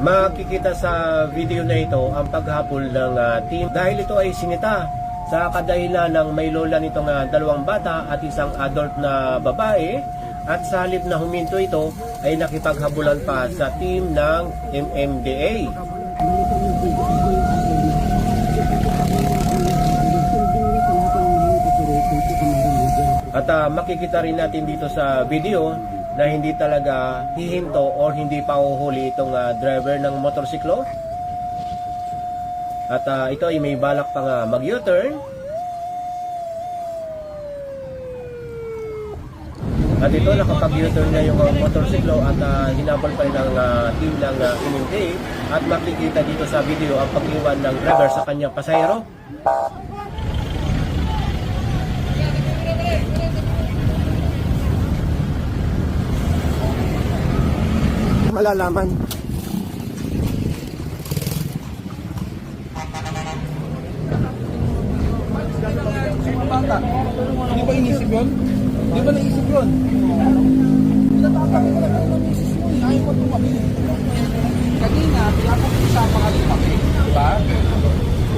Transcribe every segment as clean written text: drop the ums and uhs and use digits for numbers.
Makikita sa video na ito ang paghabol ng team dahil ito ay sinita sa kadahilan ng may lola nitong dalawang bata at isang adult na babae, at sa halip na huminto ito ay nakipaghabulan pa sa team ng MMDA. At makikita rin natin dito sa video na hindi talaga hihinto or hindi pa uhuli itong driver ng motorsiklo. At ito ay may balak pa nga mag-U-turn. At ito nakapag-U-turn na yung motorsiklo at hinabol pa rin ang team ng MMDA. At makikita dito sa video ang pag-iwan ng driver sa kanyang pasahero. Malalaman. Bata, hindi ba inisip yun? Hindi ba naisip yun? Pinatapakit ko lang ng misis mo, ayaw mo tumabi. Kanina, pinapag-usapan ka tumabi, di ba?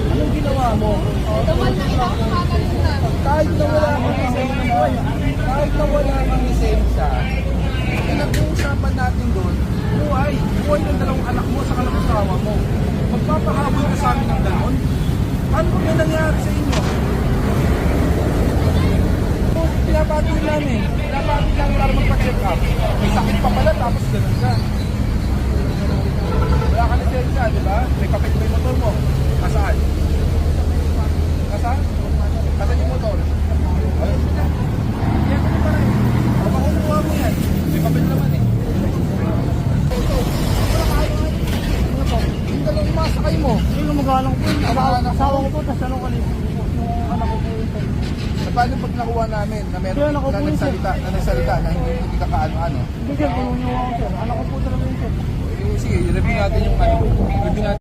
Anong ginawa mo? Kahit na wala kang lisensya, kahit na wala kang lisensya, pinag-uusapan natin doon, buhay ng dalawang anak mo sa kalakasawa mo. Magpapahabol ka sa amin ng gano'n? Ano ba may nangyari sa inyo? Pinapatid namin para magpa-check up. May sakit pa pala tapos gano'n ka. Wala ka lisensya, di ba? May kapit mo yung motor mo. Kasaan? Kasaan? Kasaan yung motor? Ayun. Yan, ano pa rin? Ano ba kumuha mo yan? May kapit naman eh. Yung dalawang masakay mo. Sino magalang po? Asawa ko po, tapos ano kanina? Yung anak ko po ito. Paano pag nakuha namin na meron na nagsalita na hindi ka kaano-ano? Hindi sir, kung nyo ako sir. Anak ko po talaga yun sir. Sige, i-review natin yung review natin.